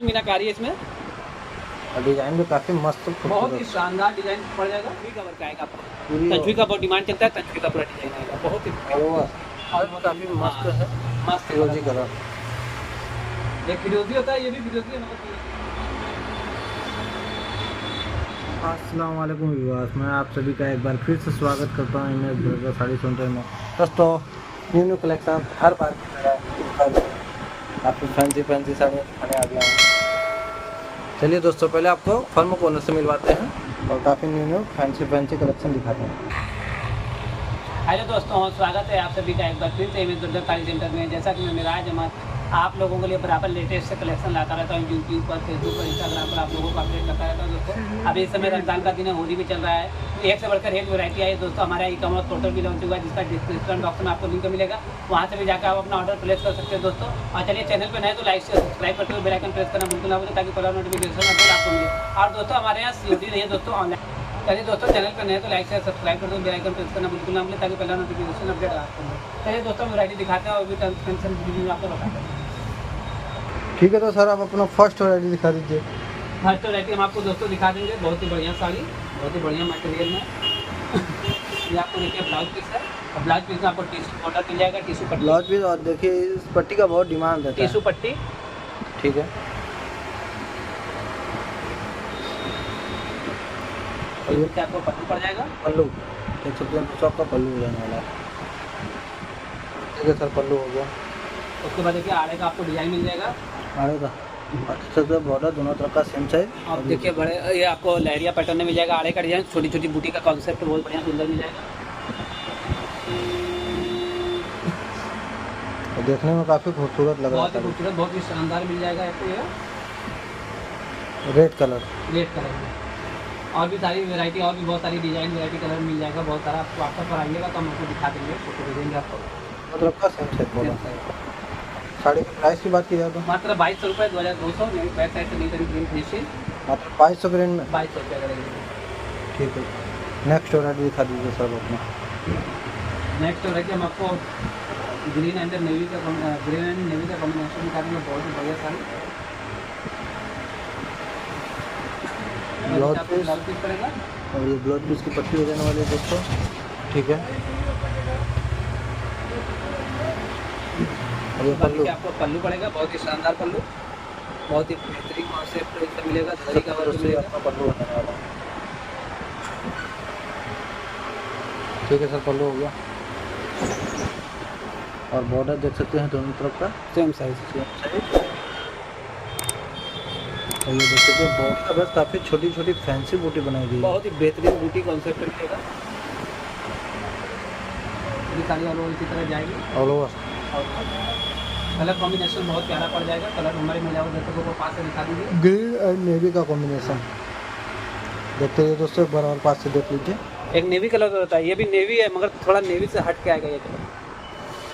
मीनाकारी है इसमें, और डिजाइन भी काफी मस्त, बहुत ही शानदार डिजाइन पड़ जाएगा। कवर का आएगा आपको, तंजवी का बहुत डिमांड चलता है, तंजवी का पूरा डिजाइन आएगा, बहुत ही और काफी मस्त है, मस्त फिरोजी कलर। एक फिरोजी होता है, ये भी फिरोजी है। अस्सलाम वालेकुम व्यूअर्स, मैं आप सभी का एक बार फिर से स्वागत करता हूँ इमेज ब्रदर साड़ी सेंटर में। दोस्तों न्यू कलेक्शन हर बार की तरह काफ़ी फैंसी साड़ियाँ दिखाने आ गया हूँ। चलिए दोस्तों, पहले आपको फर्म कॉर्नर से मिलवाते हैं और काफ़ी न्यू फैंसी कलेक्शन दिखाते हैं। हेलो दोस्तों, स्वागत है आप सभी का एक बार फिर से इमेज ब्रदर साड़ी सेंटर में। जैसा कि मैं मिराज अहमद आप लोगों के लिए बराबर लेटेस्ट से कलेक्शन लाता रहता हूँ यूट्यूब पर, फेसबुक पर, इंस्टाग्राम पर आप लोगों को अपडेट करता रहता हूँ। दोस्तों अभी इस समय रमजान का दिन है, होली भी चल रहा है, एक से बढ़कर एक वैरायटी आई है। दोस्तों हमारा ई कॉमर्स पोर्टल भी लॉन्च हुआ है, जिसका डिस्क्रिप्शन बॉक्स में आपको लिंक मिलेगा, वहाँ से भी जाकर आप अपना ऑर्डर प्लेस कर सकते हैं दोस्तों। और चलिए चैनल पर नए तो लाइक से सब्सक्राइब करते हुए बेल आइकन प्रेस करना बिल्कुल ना भूलें, ताकि कलर नोटिफिकेशन अपडेट आपको मिले। और दोस्तों हमारे यहाँ सीओडी नहीं है दोस्तों, ऑनलाइन। चलिए दोस्तों, चैनल पर नए तो लाइक से सब्सक्राइब कर दो, बेल आइकन प्रेस करना बिल्कुल ना भूलें, ताकि पहला नोटिफिकेशन अपडेट आपको मिले। चलिए दोस्तों वैरायटी दिखाते हैं और भी टर्म्स कंडीशन रिव्यू आपको बताते हैं। ठीक है, तो सर आप अपना फर्स्ट वैरायटी दिखा दीजिए। फर्स्ट वैरायटी हम आपको दोस्तों दिखा देंगे, बहुत ही बढ़िया साड़ी, बहुत ही बढ़िया मटेरियल में। ये आपको देखिए ब्लाउज पीस है, और ब्लाउज पीस में आपको टिश्यू बॉर्डर मिल जाएगा, टिश्यू पट्टी ब्लाउज पीस। और देखिए इस पट्टी का बहुत डिमांड रहता है, टिश्यू पट्टी। ठीक है। और ये आपको पट्टी पड़ जाएगा, पल्लू देख सकते हैं, सब का पल्लू रहने वाला है। ठीक है सर, पल्लू हो गया। उसके बाद देखिए आड़े का आपको डिजाइन मिल जाएगा, आड़े का अच्छा बॉर्डर दोनों तरफ का सेम साइज। और देखिए बड़े ये आपको लहरिया पैटर्न में मिल जाएगा, आड़े का डिजाइन, छोटी छोटी बूटी का कॉन्सेप्ट बहुत बढ़िया सुंदर मिल जाएगा। और देखने में काफ़ी खूबसूरत लग रहा है, बहुत ही खूबसूरत, बहुत ही शानदार मिल जाएगा आपको ये रेड कलर में। और भी सारी वैरायटी, और भी बहुत सारी डिजाइन वैरायटी कलर मिल जाएगा, बहुत सारा। आपको व्हाट्सएप पर आइएगा तो हम आपको दिखा देंगे, फोटो भेजेंगे आपको। मतलब का सेम साइज बोला। साड़ी की प्राइस की बात की जाए तो मात्र 2200 रुपये, 2200। बैक साइड से नहीं करी ग्रीन फिनिशिंग, मात्र 2200 ग्रेन में। 2200 रुपये करेंगे। ठीक है, नेक्स्ट वैरायटी दिखा दीजिए सर अपना। नेक्स्ट वैरायटी हम आपको ग्रीन एंड नेवी का कॉम्बिनेशन दिखा देंगे, बहुत ही बढ़िया साड़ी। ब्लाउज पीस पड़ेगा, और ये ब्लाउज पीस की पट्टी हो जाने वाली है दोस्तों। ठीक है, और ये पल्लू आपको पल्लू पड़ेगा, बहुत ही शानदार पल्लू, बहुत ही बेहतरीन कॉन्सेप्ट इसका मिलेगा। धरी का वर्क मिलेगा, आपका पल्लू होने वाला है। ठीक है सर, पल्लू हो गया। और बॉर्डर देख सकते हैं दोनों तरफ का सेम साइज। और ये देख सकते हैं बॉर्डर का बस काफ़ी छोटी छोटी फैंसी बूटी बनाई गई है, बहुत ही बेहतरीन बूटी कॉन्सेप्ट मिलेगा। ये साड़ी ऑल ओवर इसी तरह जाएगी, ऑल ओवर। और कलर कॉम्बिनेशन बहुत प्यारा पड़ जाएगा। कलर हमारे मिल जाएगा, दर्शकों को पास से दिखा दीजिए। ग्रीन एंड नेवी का कॉम्बिनेशन देखते हैं दोस्तों, एक बार और पास से देख लीजिए। एक नेवी कलर होता है, ये भी नेवी है, मगर थोड़ा नेवी से हट के आएगा ये कलर।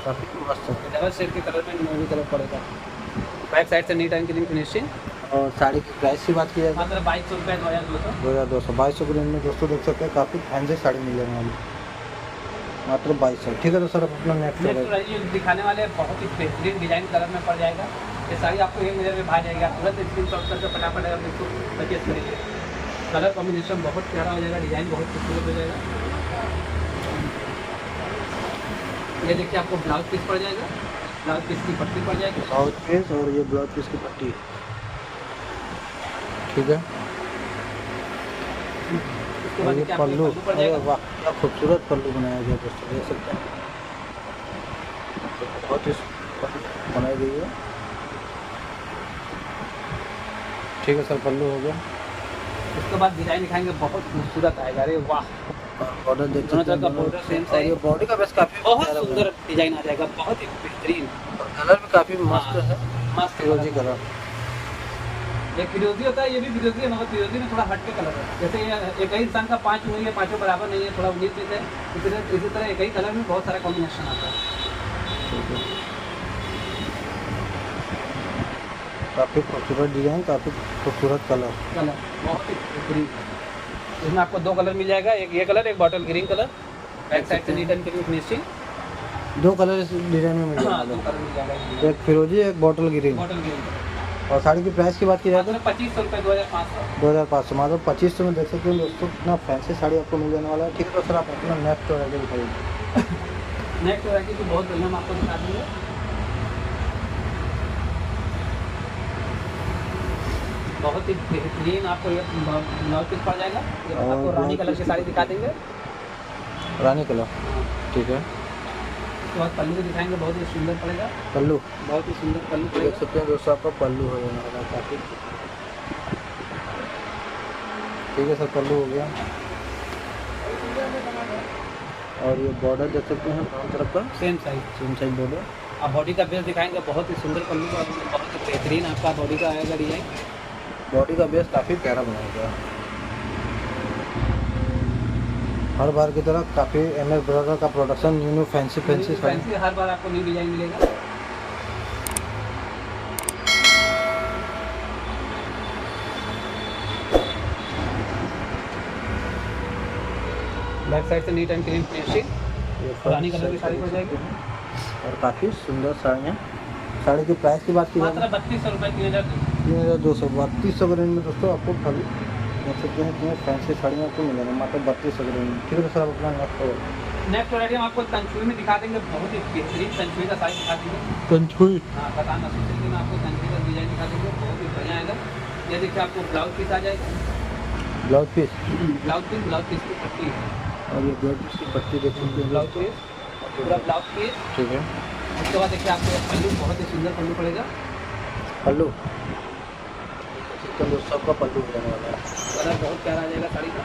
काफ़ी मस्त है। डबल शेड के कलर में नेवी कलर पड़ेगा। बैक साइड से नीट एंड क्लीन फिनिशिंग। और साड़ी की प्राइस की बात की जाए मात्र 2200 रुपये, 2200। 2200 ग्रेन में दोस्तों देख सकते हैं, काफ़ी फैंसी साड़ी मिल जाने वाली, मात्र 2200। ठीक है, तो सर अपना नेक्स्ट दिखाने वाले बहुत ही बेहतरीन डिजाइन कलर में पड़ जाएगा। ये साड़ी आपको 1 मिनट में भा जाएगी, आप तुरंत स्क्रीनशॉट करके फटाफट अगर इसको परचेज करेंगे। कलर कॉम्बिनेशन बहुत प्यारा हो जाएगा, डिजाइन बहुत खूबसूरत हो जाएगा। ये देखिए आपको ब्लाउज पीस पड़ जाएगा, ब्लाउज पीस की पट्टी पड़ जाएगी, ब्लाउज पीस और ये ब्लाउज पीस की पट्टी। ठीक है, और ये पल्लू, अरे वाह क्या खूबसूरत पल्लू बनाया गया दोस्तों, देख सकते हैं, बहुत ही बनाई गई है। ठीक है सर, पल्लू हो गया। उसके बाद डिजाइन दिखाएंगे, बहुत खूबसूरत आएगा। अरे वाह, बॉर्डर देख सकते हैं, बॉर्डर सेम और ये बॉडी का बस काफ़ी बहुत सुंदर डिजाइन आ जाएगा, बहुत ही बेहतरीन। कलर भी काफ़ी मस्त है, मस्त फिरोजी कलर। एक फिरोजी होता है, ये भी फिरोजी है, मगर फिरोजी में थोड़ा हट के कलर है। जैसे ये एक ही इंसान का 5 उंगली है, पाँचों बराबर नहीं है, थोड़ा 19 है। इसी तरह एक ही कलर में बहुत सारा कॉम्बिनेशन आता है। काफ़ी खूबसूरत डिजाइन, काफ़ी खूबसूरत कलर बहुत ही बेहतरीन। इसमें आपको 2 कलर मिल जाएगा, एक ये कलर, एक bottle green colour. Back side से neat and clean finishing. 2 colour इस डिजाइन में मिल जाएगा। हाँ, 2 कलर मिल जाएगा, एक फिरोजी, एक बॉटल ग्रीन। Bottle green. और साड़ी की प्राइस की बात की जाए तो 2500 रुपये 2500। 2500 मात्र 2500 में देख सकते हो दोस्तों, कितना फैंसी साड़ी आपको मिल जाने वाला है। ठीक है तो सर आप अपना नेक्स्ट वैरायटी दिखाइए। नेक्स्ट वैरायटी की बहुत बढ़िया हम आपको दिखा देंगे। बहुत ही बेहतरीन आपको ये ब्लाउज पीस पड़ जाएगा। ये और आपको रानी ब्लाउज कलर की पीस साड़ी दिखा देंगे। रानी कलर, ठीक है। उसके बाद पल्लू भी दिखाएंगे, बहुत ही सुंदर पड़ेगा। पल्लू बहुत ही सुंदर पल्लू देख पड़ेगा। सकते हैं दोस्तों, आपका पल्लू हो जाने वाला है काफ़ी। ठीक है सर, पल्लू हो गया। और ये बॉर्डर देख सकते हैं दोनों तरफ का सेम साइज बॉर्डर। आप बॉडी का बेस दिखाएंगे, बहुत ही सुंदर पल्लू का, बहुत ही बेहतरीन आपका बॉडी का आएगा डिजाइन। बॉडी का बेस काफ़ी प्यारा बनाया गया है। हर बार की तरह काफ़ी MS ब्रदर का प्रोडक्शन न्यू फैंसी फैंसी हर बार आपको न्यू डिजाइन मिलेगा। बैक साइड से neat and clean finishing Rani colour की साड़ी हो जाएगी। और काफ़ी सुंदर साड़ियाँ। साड़ी की प्राइस की बात की जाए मात्र 3200 रुपये 3200 के रेंज में दोस्तों आपको खाली देख सकते हैं इतने फैंसी साड़ियाँ आपको मिलेंगे मात्र 3200 के रेंज में। ठीक है तो सर आप अपना नेक्स्ट वैरायटी हम आपको तंचुई में दिखा देंगे, बहुत ही बेहतरीन तंचुई का साइज दिखा देंगे। कंचुई, हाँ, बताना सोचेंगे में आपको तंचुई का डिजाइन दिखा देंगे, बहुत ही बढ़िया आएगा। ये देखिए आपको ब्लाउज पीस आ जाएगा। ब्लाउज पीस की पट्टी, और ये ब्लाउज पीस की पट्टी देख सकते हैं ब्लाउज पीस, पूरा ब्लाउज पीस। ठीक है। उसके बाद देखिए आपको ये पल्लू, बहुत ही सुंदर पल्लू पड़ेगा। पल्लू सबका पल्लू हो जाने वाला है। कलर बहुत प्यारा आ जाएगा साड़ी का।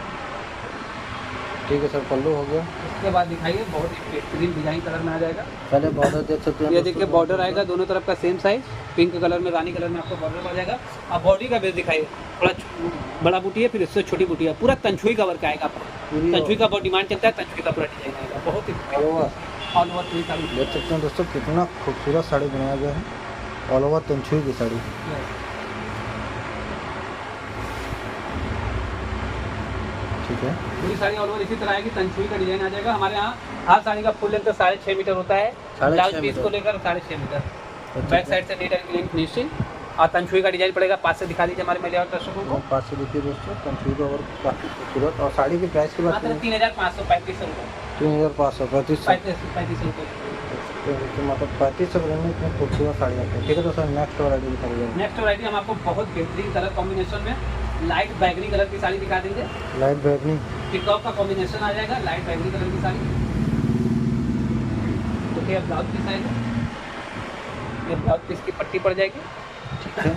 ठीक है सर, पल्लू हो गया। उसके बाद दिखाइए, बहुत ही बेहतरीन डिजाइन कलर में आ जाएगा। पहले बॉर्डर देख सकते हैं। ये देखिए बॉर्डर आएगा दोनों तरफ का सेम साइज, पिंक कलर में, रानी कलर में आपको बॉर्डर पड़ जाएगा। अब बॉडी का बेस दिखाइए, थोड़ा बड़ा बूटी है, फिर इससे छोटी बूटी है, पूरा तंचुई का वर्क आएगा आपको। तंचुई का बहुत डिमांड चलता है, तंचुई का पूरा डिजाइन आएगा, बहुत ही ऑल ओवर पूरी साड़ी देख सकते हैं दोस्तों, कितना खूबसूरत साड़ी बनाया गया है। ऑल ओवर तंचुई की साड़ी। ठीक है। पूरी साड़ी ऑल ओवर इसी तरह आएगी, तंचुई का डिजाइन आ जाएगा। हमारे यहाँ हर साड़ी का फुल लेंथ 6.5 मीटर होता है, ब्लाउज पीस को लेकर 6.5 मीटर। बैक साइड से नीट एंड क्लीन फिनिशिंग, और तंचुई का डिजाइन पड़ेगा। पास से दिखा दीजिए हमारे मेले और दर्शकों को। पास से देखिए दोस्तों, तंचुई का वर्क काफ़ी खूबसूरत। और साड़ी की प्राइस की बात मात्र करें 3535 रुपये 3500 3500 रुपये। मतलब 3500 में इतनी खूबसूरत साड़ी आती है। ठीक है तो सर नेक्स्ट वैरायटी दिखाइए। नेक्स्ट वैरायटी हम आपको बहुत बेहतरीन कलर कॉम्बिनेशन में लाइट बैगनी कलर की साड़ी दिखा देंगे। लाइट बैगनी पिकअप का कॉम्बिनेशन आ जाएगा, लाइट बैगनी कलर की साड़ी। देखिए ब्लाउज पीस आएगा, ये ब्लाउज पीस की पट्टी पड़ जाएगी। ठीक है।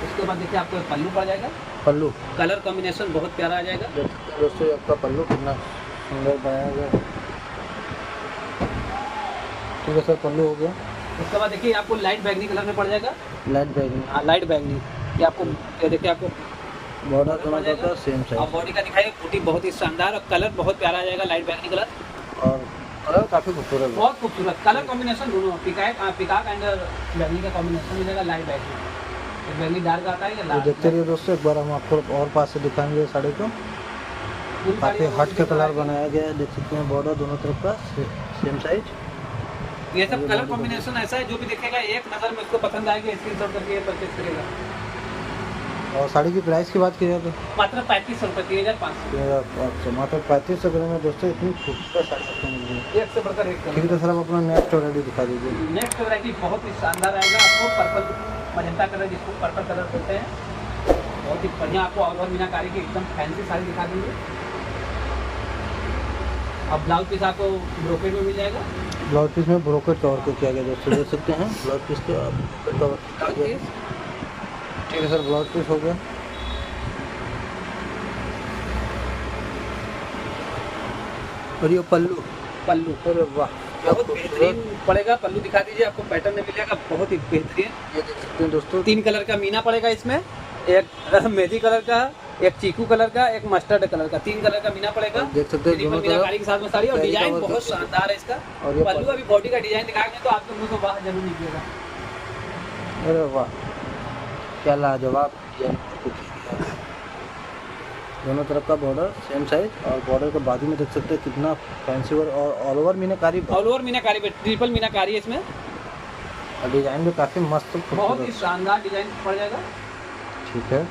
उसके बाद देखिए आपको पल्लू पड़ जाएगा। पल्लू कलर कॉम्बिनेशन बहुत प्यारा आ जाएगा। देख सकते हैं दोस्तों, आपका पल्लू कितना सुंदर बनाया गया है। ठीक है सर, पल्लू हो गया। उसके बाद देखिए आपको लाइट बैगनी कलर में पड़ जाएगा। लाइट बैगनी, हाँ लाइट बैगनी। ये आपको ये देखिए आपको बॉर्डर दोनों का सेम और साइज। बॉडी का दिखाइए, बूटी बहुत ही शानदार और कलर बहुत प्यारा आ जाएगा, लाइट बैगनी कलर। और कलर काफ़ी खूबसूरत है। बहुत खूबसूरत कलर कॉम्बिनेशन दोनों, पिकाक एंड बैगनी का कॉम्बिनेशन मिलेगा। लाइट बैगनी, बैगनी डार्क आता है, तो देखते रहिए दोस्तों, एक बार हम आपको और पास से दिखाएंगे साड़ी को। काफ़ी हट के कलर बनाया गया है। देख सकते हैं बॉर्डर दोनों तरफ का सेम साइज। ये सब कलर कॉम्बिनेशन ऐसा है, जो भी देखेगा एक नज़र में उसको पसंद आएगी, स्क्रीनशॉट करके ये परचेज करेगा। और साड़ी की प्राइस की बात की जाए तो मात्र 3500 रुपये 3500। मात्र 3500 में दोस्तों इतनी खूबसूरत साड़ी आपको मिल रही है। एक से बढ़कर एक ठीक है तो सर आप अपना नेक्स्ट वैरायटी दिखा दीजिए। नेक्स्ट वैरायटी बहुत ही शानदार आएगा आपको, पर्पल मजेंटा कलर, जिसको पर्पल कलर बोलते हैं। बहुत ही बढ़िया आपको ऑल ओवर मीनाकारी की एकदम फैंसी साड़ी दिखा देंगे। अब ब्लाउज पीस आपको ब्रोकेट में मिल जाएगा। ब्लाउज पीस में ब्रोकेट का वर्क किया गया दोस्तों, देख सकते हैं ब्लाउज पीस के ब्रोकेट का वर्क किया गया है। ठीक है सर, ब्लाउज पीस हो गया। और ये पल्लू, पल्लू अरे वाह बहुत बेहतरीन पड़ेगा। पल्लू दिखा दीजिए, आपको पैटर्न में मिलेगा, बहुत ही बेहतरीन। ये देख सकते हैं दोस्तों, 3 कलर का मीना पड़ेगा इसमें, एक मेहंदी कलर का, एक चीकू कलर का, एक मस्टर्ड कलर का। 3 कलर का मीना पड़ेगा। देख सकते हैं दोनों मीनाकारी के साथ में साड़ी, और डिजाइन बहुत शानदार है इसका। और ये पल्लू अभी बॉडी का डिजाइन दिखाएंगे तो आपके मुंह से बाहर जरूर निकलेगा। अरे वाह क्या लाजवाब किया। दोनों तरफ का बॉर्डर सेम साइज, और बॉर्डर के बाजू में देख सकते हैं कितना फैंसी और ऑल ओवर मीनाकारी। ऑल ओवर मीनाकारी पे ट्रिपल मीनाकारी है इसमें। और डिज़ाइन भी काफ़ी मस्त बहुत ही खूबसूरत। शानदार डिजाइन पड़ जाएगा। ठीक है,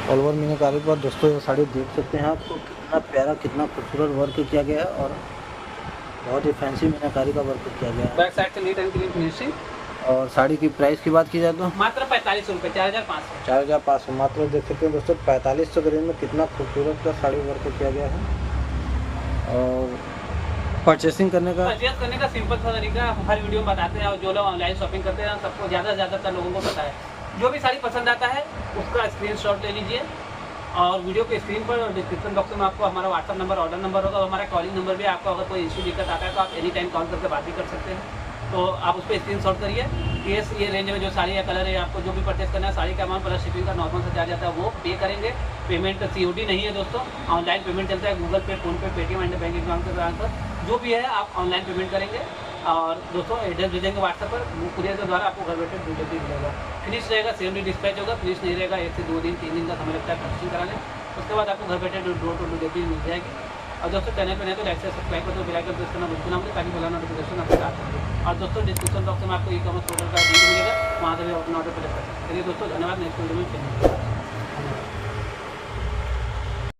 ऑल ओवर मीनाकारी पर दोस्तों ये साड़ी देख सकते हैं आपको कितना प्यारा कितना खूबसूरत वर्क किया गया है और बहुत ही फैंसी मीनाकारी का वर्क किया गया है। बैक साइड से नीट एंड क्लीन फिनिशिंग। और साड़ी की प्राइस की बात की जाए तो मात्र 4500 रुपये, 4500। 4500 मात्र। देख सकते हैं दोस्तों 4500 के रेंज में कितना खूबसूरत का साड़ी वर्क किया गया है। और परचेसिंग करने का परचेज करने का सिंपल सा तरीका हर वीडियो में बताते हैं, और जो लोग ऑनलाइन शॉपिंग करते हैं सबको ज़्यादातर लोगों को पता है। जो भी साड़ी पसंद आता है उसका स्क्रीनशॉट ले लीजिए, और वीडियो के स्क्रीन पर और डिस्क्रिप्शन बॉक्स में आपको हमारा व्हाट्सअप नंबर, ऑर्डर नंबर होगा, और हमारा कॉलिंग नंबर भी। आपको अगर कोई इशू दिक्कत आता है तो आप एनी टाइम कॉल करके बात भी कर सकते हैं। तो आप उस पर स्क्रीनशॉट करिए। केस ये रेंज में जो साड़ी या कलर है, आपको जो भी परचेस करना है, साड़ी का अमाउंट प्लस शिपिंग का नॉर्मल से चार्ज आता है वो पे करेंगे। पेमेंट COD नहीं है दोस्तों, ऑनलाइन पेमेंट चलता है, गूगल पे, PhonePe, Paytm and bank account से ट्रांसफर जो भी है आप ऑनलाइन पेमेंट करेंगे। और दोस्तों एड्रेस भेजेंगे व्हाट्सएप पर, वो कुरियर के द्वारा आपको घर बैठे डिलीवरी मिलेगा। फिनिश रहेगा सेम डे डिस्पैच होगा, फिनिश नहीं रहेगा 1 से 2 दिन 3 दिन का समय लगता है पैकिंग कराने। उसके बाद आपको घर बैठे डोर टू डिलीवरी मिल जाएगी। और दोस्तों चैनल पर नहीं तो लाइक से सब्सक्राइब कर दो, बेल आइकन प्रेस करना बिल्कुल ना भूलें ताकि पहला नोटिफिकेशन आपके साथ हो। और दोस्तों डिस्क्रिप्शन बॉक्स में आपको ई-कॉमर्स पोर्टल का लिंक मिलेगा, वहाँ से भी अपना ऑर्डर प्लेस कर सकते हैं। चलिए दोस्तों धन्यवाद, नेक्स्ट वीडियो में फिर मिलेंगे।